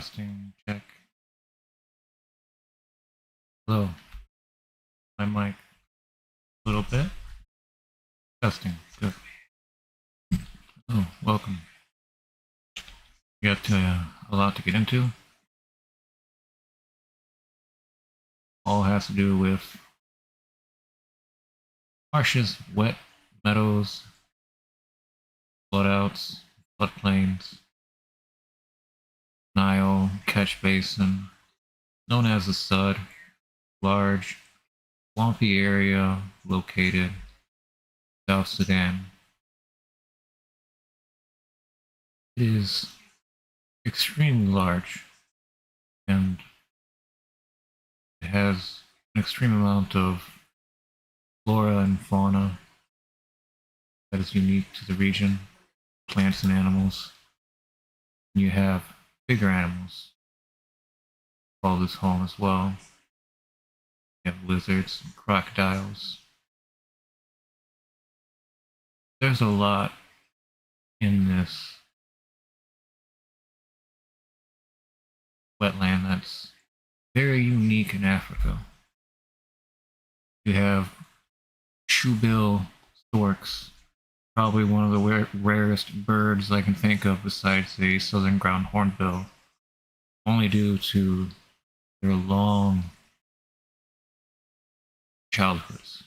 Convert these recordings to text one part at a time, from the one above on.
Testing, check. Hello. My mic. A little bit. Testing. Good. Oh, welcome. We got a lot to get into. All has to do with marshes, wet meadows, floodouts, floodplains, Nile catch basin, known as the Sudd, large, swampy area located South Sudan. It is extremely large and it has an extreme amount of flora and fauna that is unique to the region, plants and animals. And you have bigger animals call this home as well. You have lizards and crocodiles. There's a lot in this wetland that's very unique in Africa. You have shoebill storks, probably one of the rarest birds I can think of besides the southern ground hornbill, only due to their long childhoods.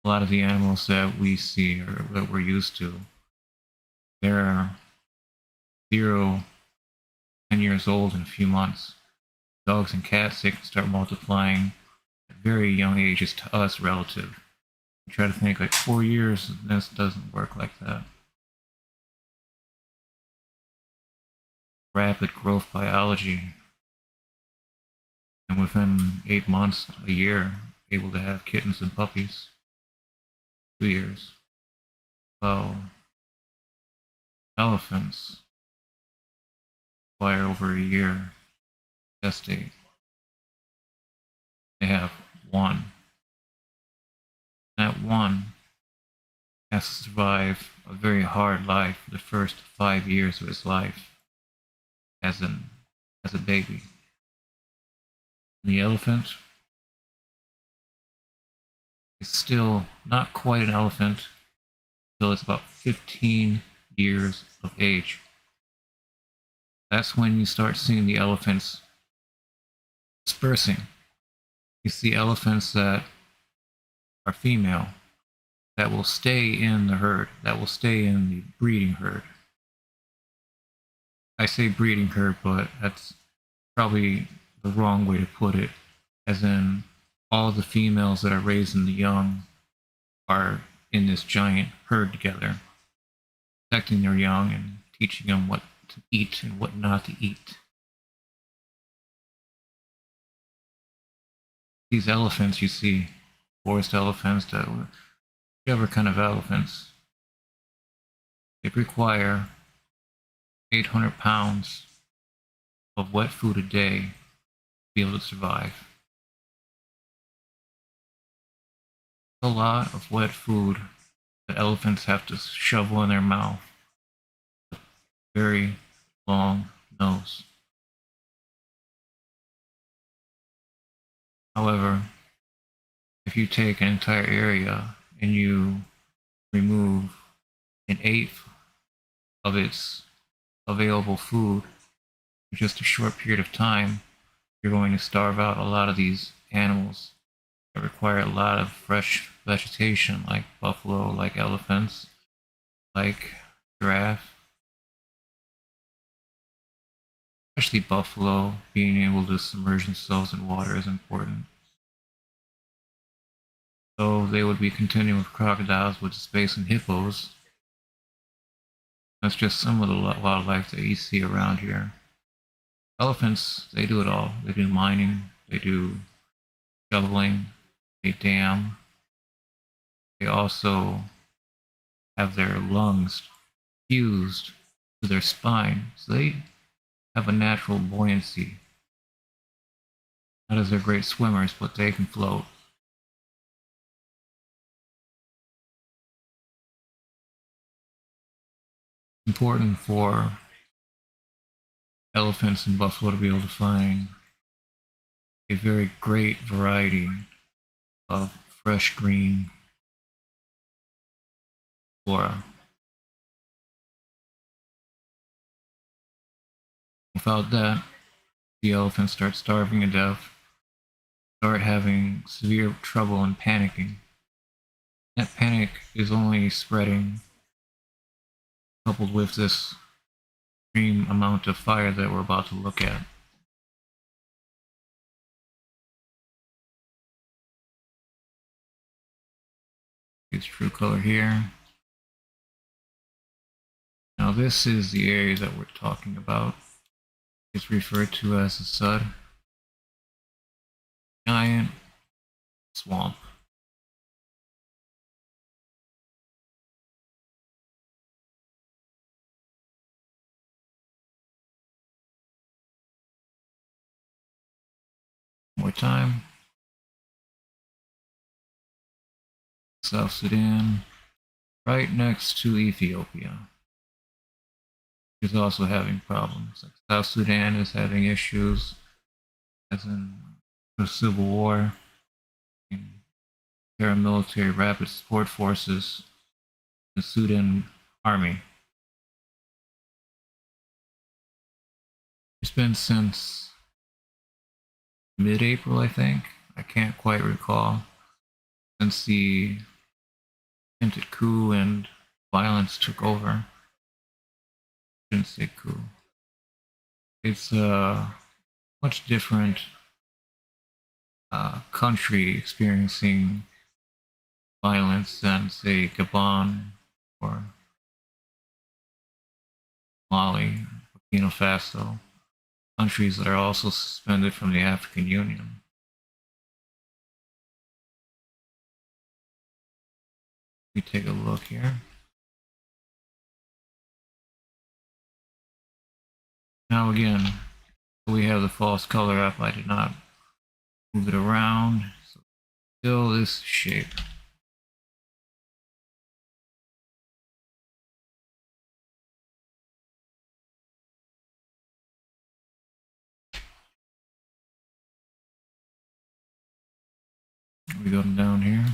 A lot of the animals that we see or that we're used to, they're 0 10 years old in a few months. Dogs and cats, they can start multiplying at very young ages to us relative. You try to think like 4 years, this doesn't work like that. Rapid growth biology. And within 8 months, a year, able to have kittens and puppies. 2 years. Well, elephants require over a year to gestate. They have one. That one has to survive a very hard life for the first 5 years of his life as a baby. And the elephant is still not quite an elephant until it's about 15 years of age. That's when you start seeing the elephants dispersing. You see elephants that are female, that will stay in the herd, that will stay in the breeding herd. I say breeding herd, but that's probably the wrong way to put it, as in all the females that are raising the young are in this giant herd together, protecting their young and teaching them what to eat and what not to eat. These elephants you see, forest elephants, whichever kind of elephants, they require 800 pounds of wet food a day to be able to survive. A lot of wet food that elephants have to shovel in their mouth. Very long nose. However, if you take an entire area and you remove 1/8 of its available food in just a short period of time, you're going to starve out a lot of these animals that require a lot of fresh vegetation, like buffalo, like elephants, like giraffe. Especially buffalo, being able to submerge themselves in water is important. So they would be continuing with crocodiles, with space and hippos. That's just some of the wildlife that you see around here. Elephants, they do it all. They do mining, they do shoveling, they dam. They also have their lungs fused to their spine, so they have a natural buoyancy. Not as they're great swimmers, but they can float. Important for elephants and buffalo to be able to find a very great variety of fresh green flora. Without that, the elephants start starving to death, start having severe trouble and panicking. That panic is only spreading, coupled with this extreme amount of fire that we're about to look at. Its true color here. Now this is the area that we're talking about. It's referred to as the Sudd. Giant swamp. More time. South Sudan, right next to Ethiopia, is also having problems. Like South Sudan is having issues, as in the civil war, and paramilitary rapid support forces, the Sudan army. It's been since mid-April, I think. I can't quite recall. Since the attempted coup and violence took over. I shouldn't say coup. It's a much different country experiencing violence than, say, Gabon or Mali, Burkina Faso, countries that are also suspended from the African Union. Let me take a look here. Now again, we have the false color up. I did not move it around. So still this shape. We go down here.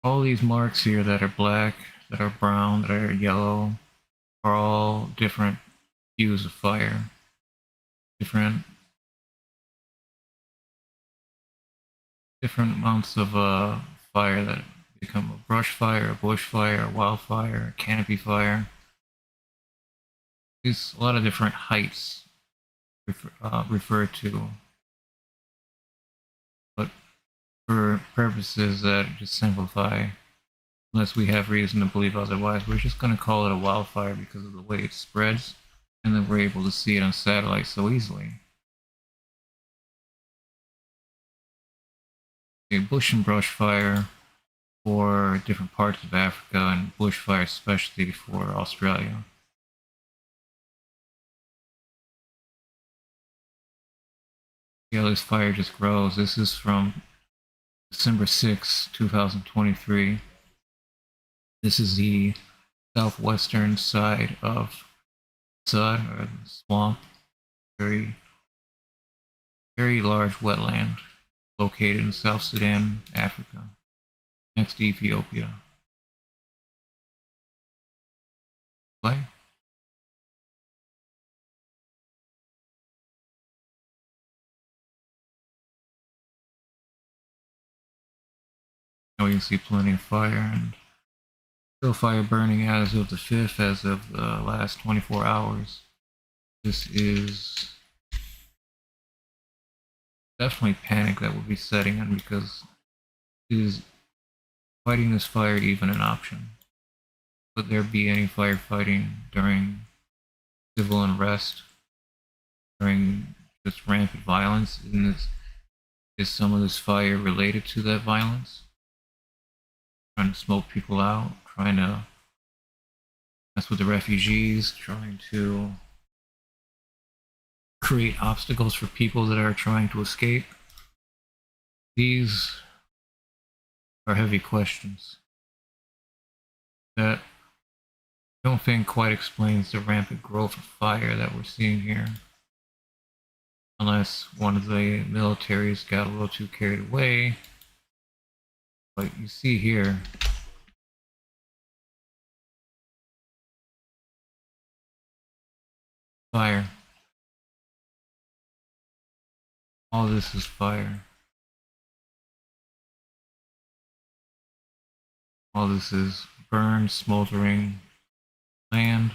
All these marks here that are black, that are brown, that are yellow, are all different hues of fire. Different amounts of fire that become a brush fire, a bush fire, a wildfire, a canopy fire. There's a lot of different heights referred to, but for purposes that just simplify, unless we have reason to believe otherwise, we're just going to call it a wildfire because of the way it spreads, and then we're able to see it on satellite so easily. A bush and brush fire for different parts of Africa, and bushfire especially for Australia. Yeah, this fire just grows. This is from December 6, 2023. This is the southwestern side of Sudd, or the swamp. Very, very large wetland located in South Sudan, Africa, next to Ethiopia. Play. Now you can see plenty of fire, and still fire burning as of the 5th, as of the last 24 hours. This is definitely panic that will be setting in, because is fighting this fire even an option? Would there be any firefighting during civil unrest, during just rampant violence? Is some of this fire related to that violence? Trying to smoke people out, trying to mess with the refugees, trying to create obstacles for people that are trying to escape? These are heavy questions. that I don't think quite explains the rampant growth of fire that we're seeing here. Unless one of the militaries got a little too carried away. But you see here, fire. All this is fire. All this is burned, smoldering land.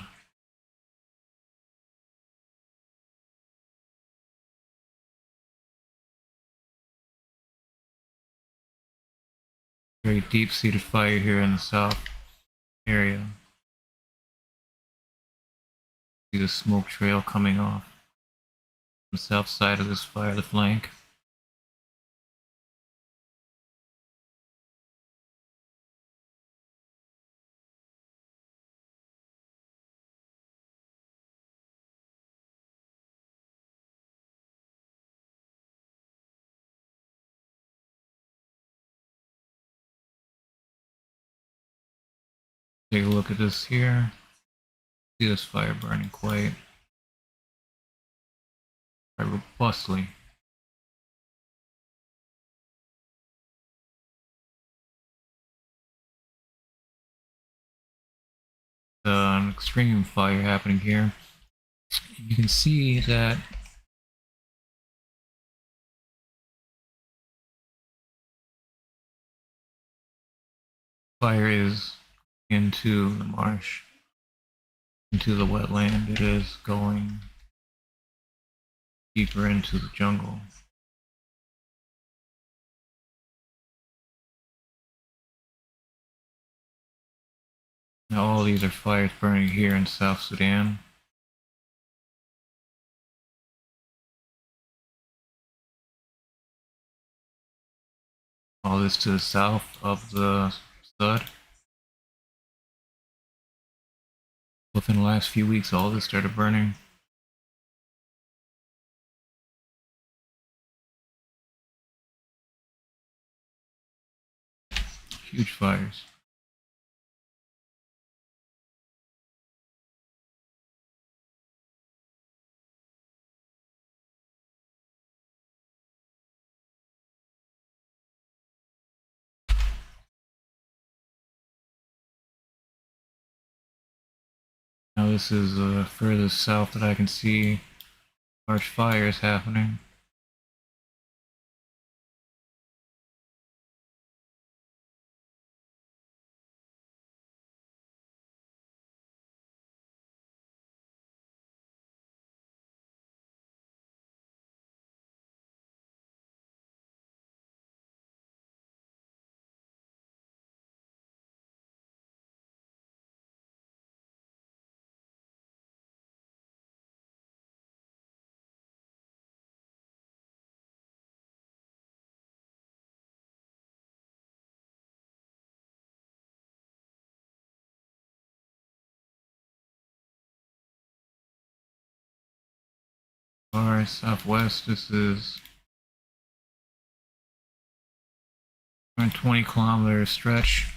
Very deep-seated fire here in the south area. See the smoke trail coming off the south side of this fire, the flank. Take a look at this here. See this fire burning quite robustly. An extreme fire happening here. You can see that fire is into the marsh, into the wetland. It is going deeper into the jungle. Now all these are fires burning here in South Sudan. All this to the south of the Sudd. Within the last few weeks, all this started burning. Huge fires. Now this is further south that I can see large fires happening. Far southwest, this is 120-kilometer stretch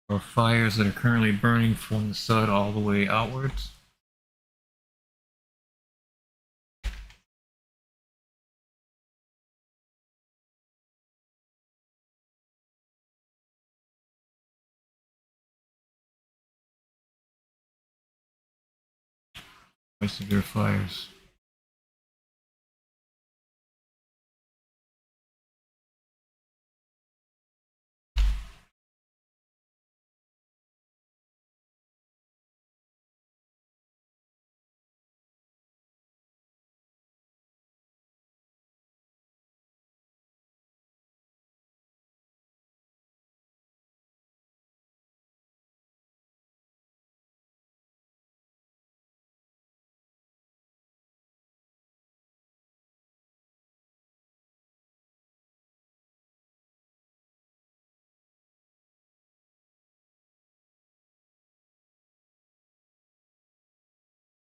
of fires that are currently burning from the Sudd all the way outwards. Quite severe fires.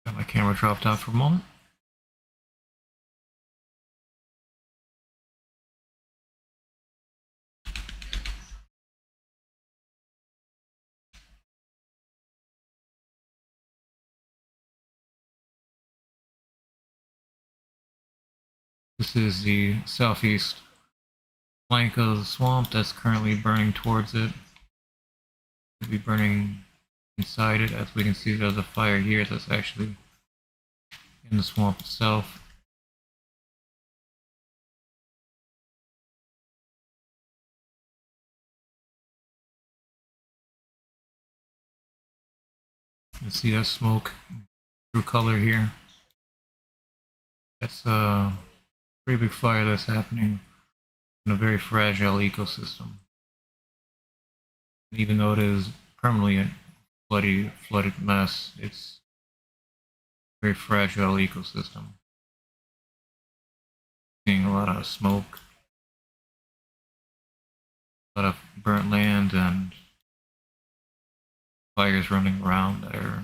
Got my camera dropped out for a moment. This is the southeast flank of the swamp that's currently burning towards it. Could be burning inside it. As we can see, there's a fire here that's actually in the swamp itself. You can see that smoke through color here. That's a pretty big fire that's happening in a very fragile ecosystem. And even though it is permanently a flooded mess, it's a very fragile ecosystem. Seeing a lot of smoke, a lot of burnt land, and fires running around that are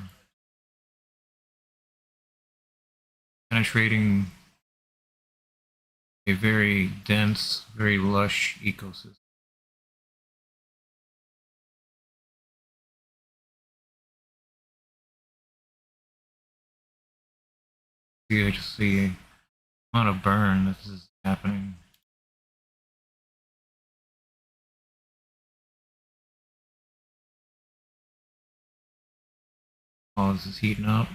penetrating a very dense, very lush ecosystem. You just see a amount of burn that is happening. All this is heating up.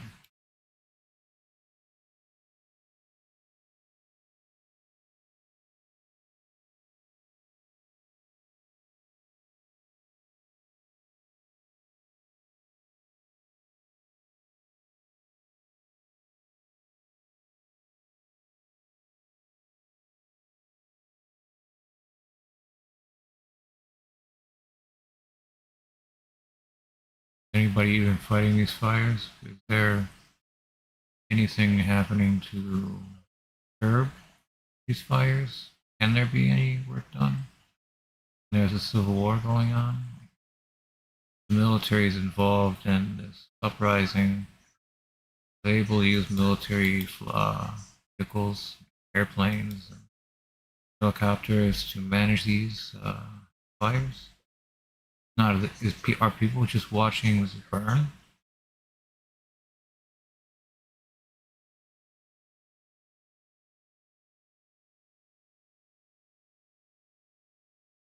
Anybody even fighting these fires? Is there anything happening to curb these fires? Can there be any work done? There's a civil war going on. The military is involved in this uprising. They're able to use military vehicles, airplanes, and helicopters to manage these fires. Not are people just watching this burn?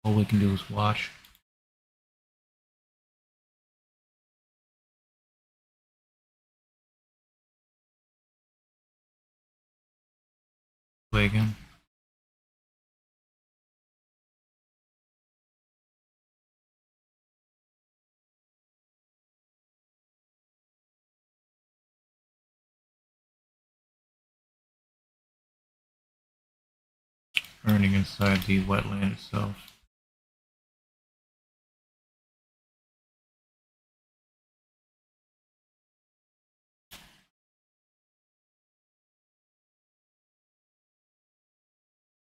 All we can do is watch. Play again. Burning inside the wetland itself.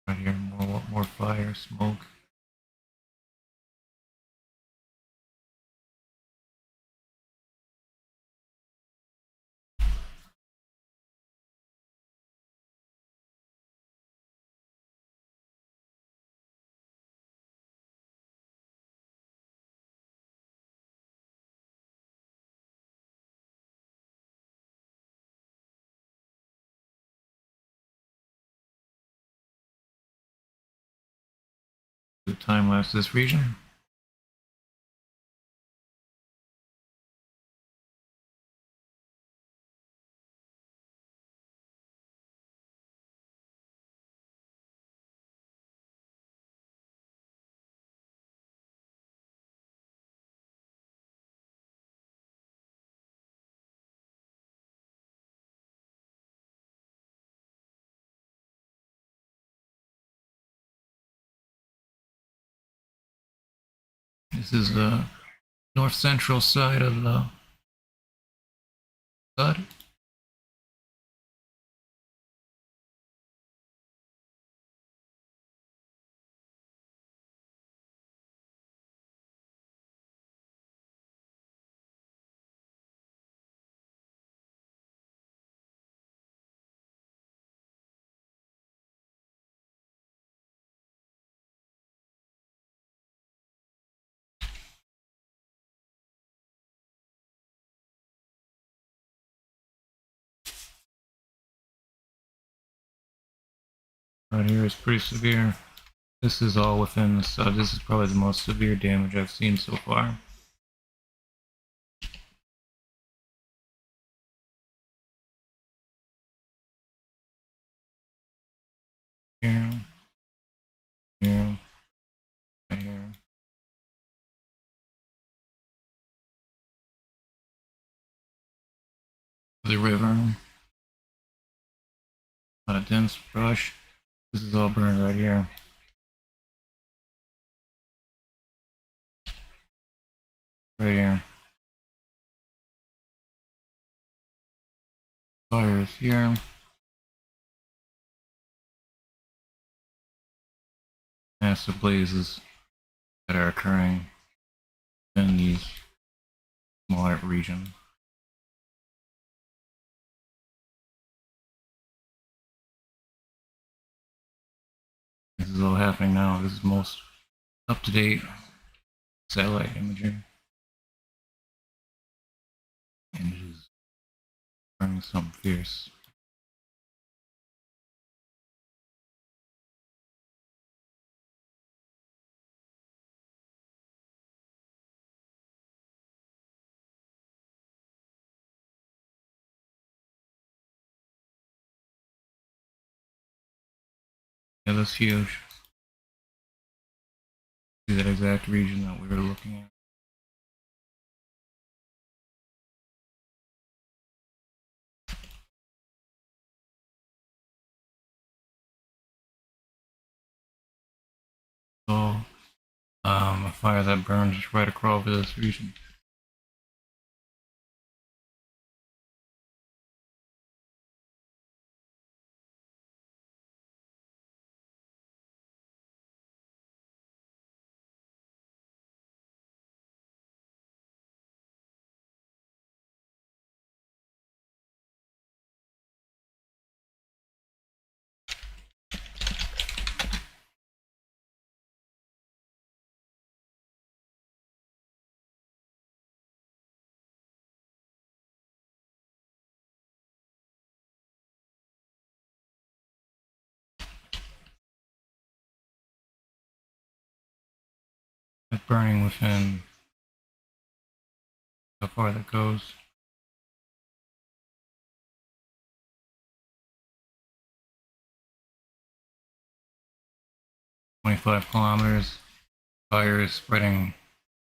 Right here, more fire, smoke. The time lapse this region. This is the north central side of the Sudd. Right here is pretty severe. This is all within the Sudd. This is probably the most severe damage I've seen so far. Here, here, right here. The river. A lot of dense brush. This is all burned right here. Right here. Fires here. Massive blazes that are occurring in these smaller regions. This is all happening now. This is most up-to-date satellite imagery. And it is burning something fierce. Yeah, that's huge. See that exact region that we were looking at. So, a fire that burns right across this region. It's burning within how far that goes. 25 kilometers. Fire is spreading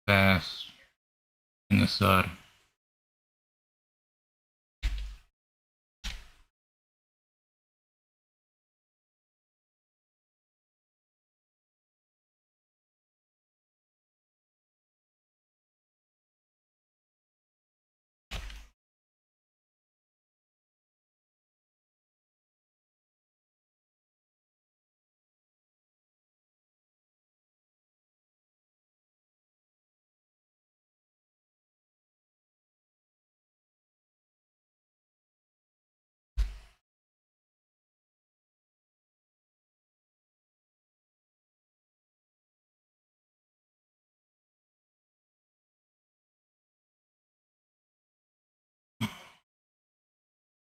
fast in the Sudd.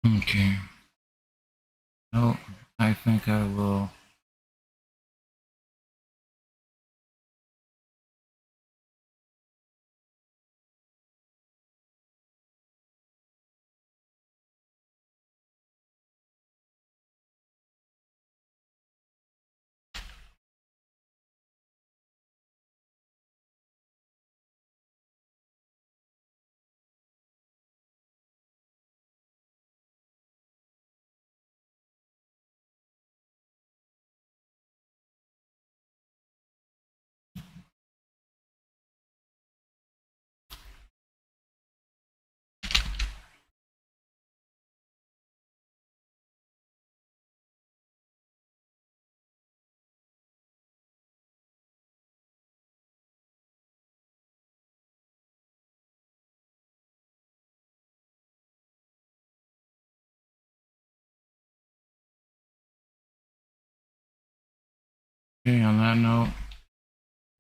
Okay. No, I think I will. Okay, on that note,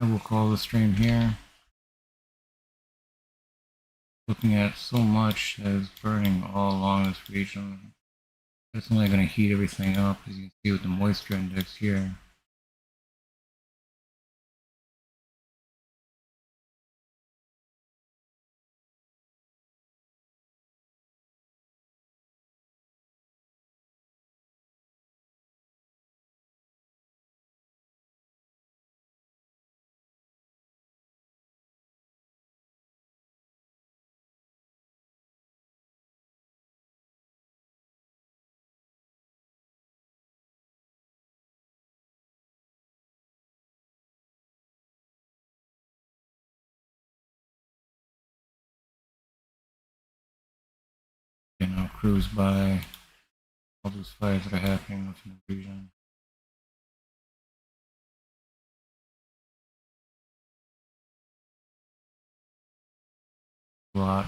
I will call the stream here. Looking at so much that is burning all along this region. It's only going to heat everything up, as you can see with the moisture index here. And I'll cruise by all those fires that are happening within the region. A lot.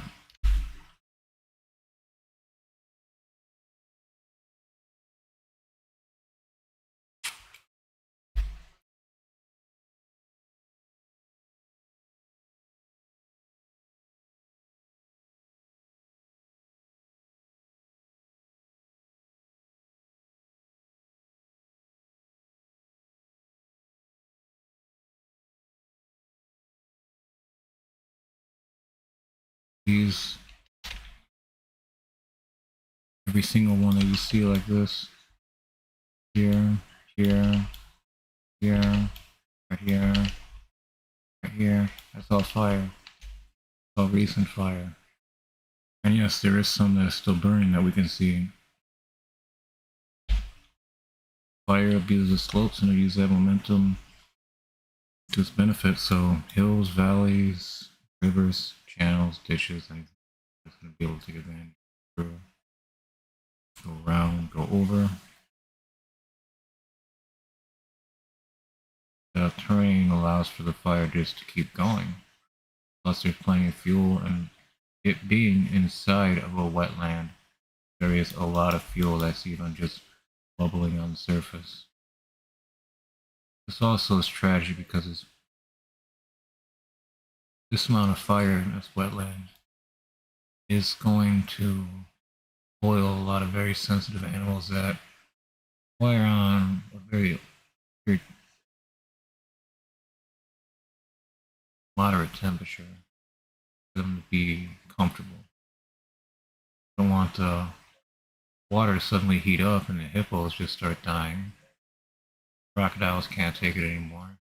These, every single one that you see like this, here, here, here, right here, right here, that's all fire. All recent fire. And yes, there is some that is still burning that we can see. Fire abuses slopes and it uses that momentum to its benefit. So hills, valleys, rivers, channels, ditches, anything that's going to be able to take advantage through. Go around, go over. The terrain allows for the fire just to keep going. Plus there's plenty of fuel, and it being inside of a wetland, there is a lot of fuel that's even just bubbling on the surface. This also is tragic because it's this amount of fire in this wetland is going to boil a lot of very sensitive animals that fire on a very, very moderate temperature for them to be comfortable. You don't want the water to suddenly heat up and the hippos just start dying. Crocodiles can't take it anymore.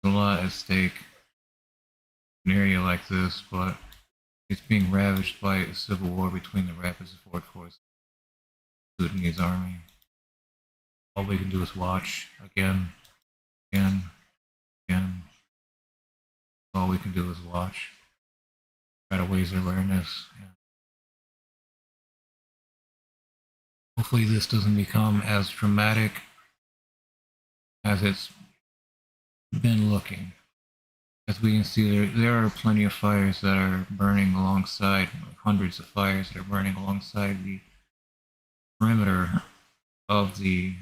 There's a lot at stake in an area like this, but it's being ravaged by a civil war between the rapid support force and the Sudanese army. All we can do is watch again, again, again. All we can do is watch, try to raise awareness. And hopefully this doesn't become as dramatic as it's been looking. As we can see, there are plenty of fires that are burning alongside, like hundreds of fires that are burning alongside the perimeter of the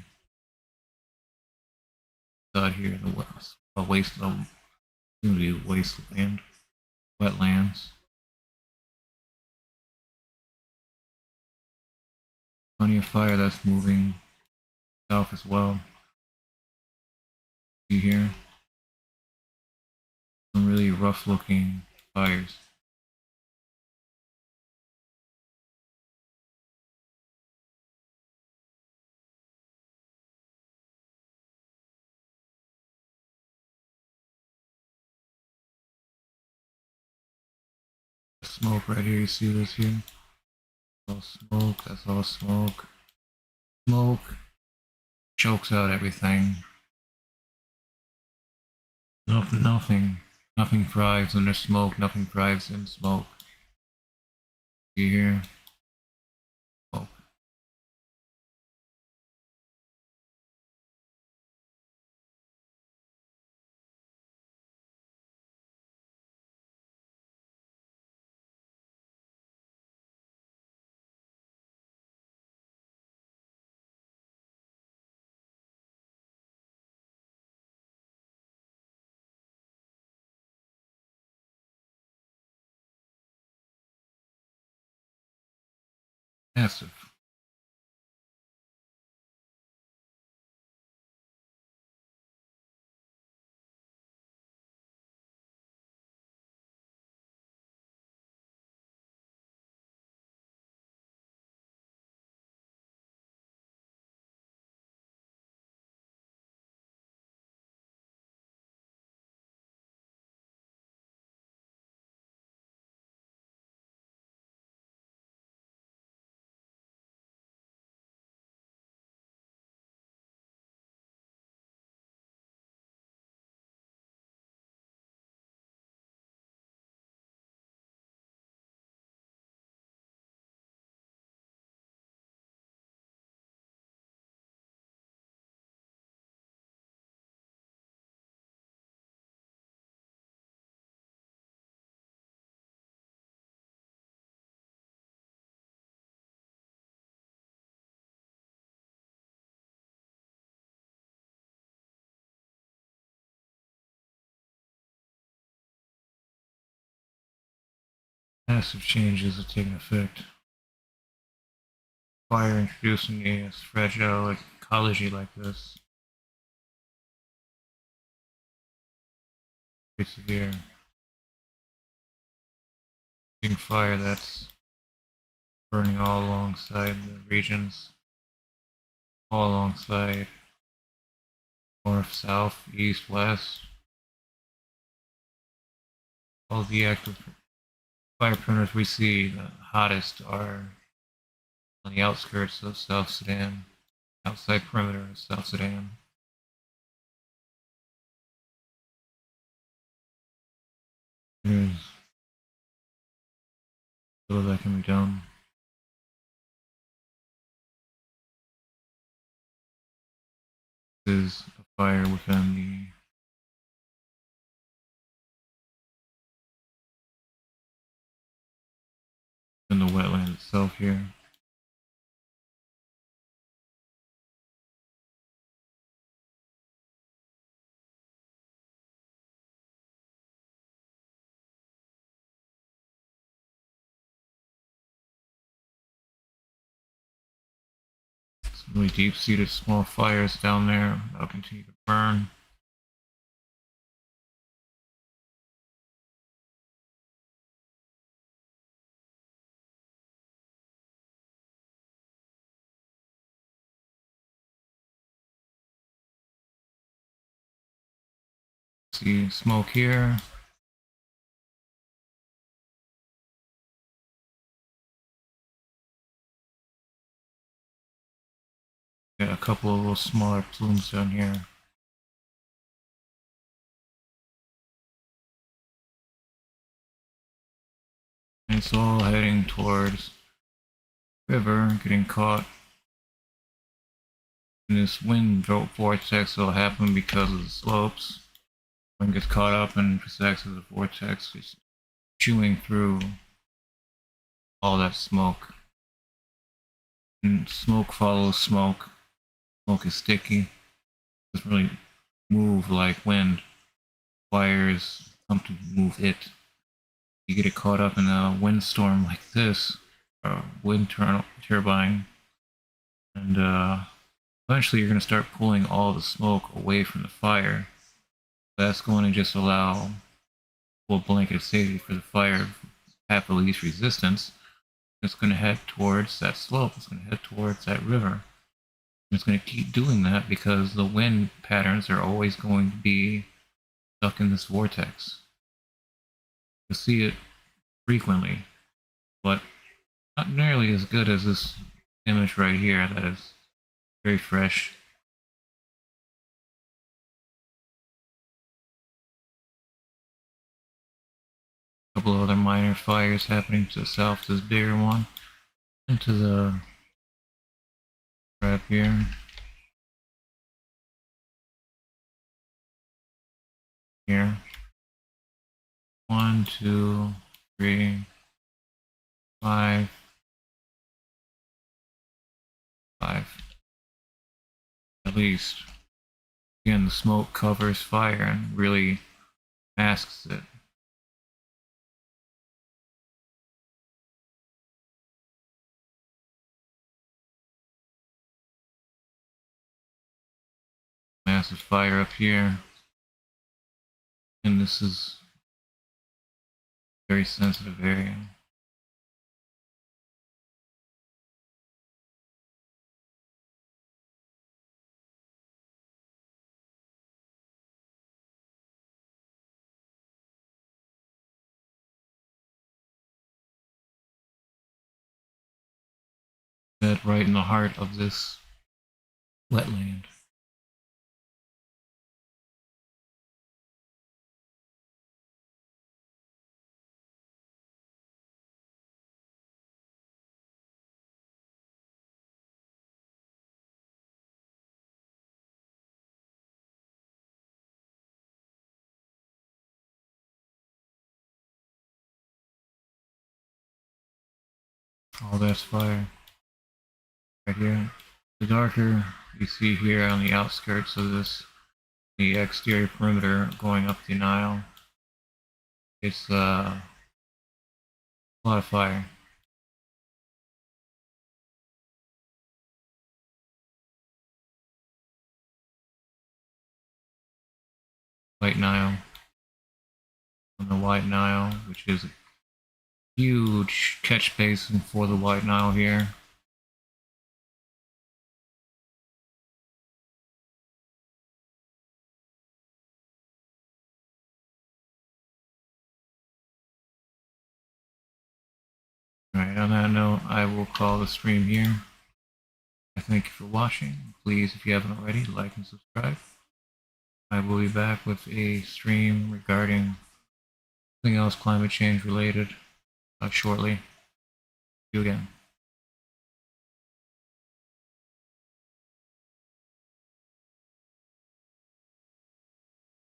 Sudd here, the wasteland, wetlands. Plenty of fire that's moving south as well. See here, some really rough looking fires. Smoke right here, you see this here? All smoke, that's all smoke. Smoke chokes out everything. Nothing thrives under smoke, nothing thrives in smoke. See here? Smoke. Massive. Massive changes have taken effect. Fire introducing a fragile ecology like this. Pretty severe. Big fire that's burning all alongside the regions, all alongside north, south, east, west. All the active fire perimeters we see, the hottest are on the outskirts of South Sudan, outside perimeter of South Sudan. There's little that can be done. This is a fire within the wetland itself here. Some really deep-seated small fires down there that'll continue to burn. See smoke here. Got a couple of little smaller plumes down here. And it's all heading towards the river, getting caught in this wind vortex that'll happen because of the slopes. Wind gets caught up and acts as a vortex, just chewing through all that smoke. And smoke follows smoke. Smoke is sticky. It doesn't really move like wind. Fires come to move it. You get it caught up in a windstorm like this, a wind turbine, and eventually you're going to start pulling all the smoke away from the fire. That's going to just allow full blanket of safety for the fire path of least resistance. It's going to head towards that slope. It's going to head towards that river. And it's going to keep doing that because the wind patterns are always going to be stuck in this vortex. You'll see it frequently, but not nearly as good as this image right here that is very fresh. A couple of other minor fires happening to the south, this bigger one, and to the right here. Here. 1, 2, 3, 5, 5. At least. Again, the smoke covers fire and really masks it. massive fire up here. And this is a very sensitive area. That right in the heart of this wetland. All that's fire right here. The darker you see here on the outskirts of this, the exterior perimeter going up the Nile, it's a lot of fire. White Nile, on the White Nile, which is a huge catch basin for the White Nile here. Alright, on that note, I will call the stream here. I thank you for watching. Please, if you haven't already, like and subscribe. I will be back with a stream regarding something else climate change related shortly. See you again.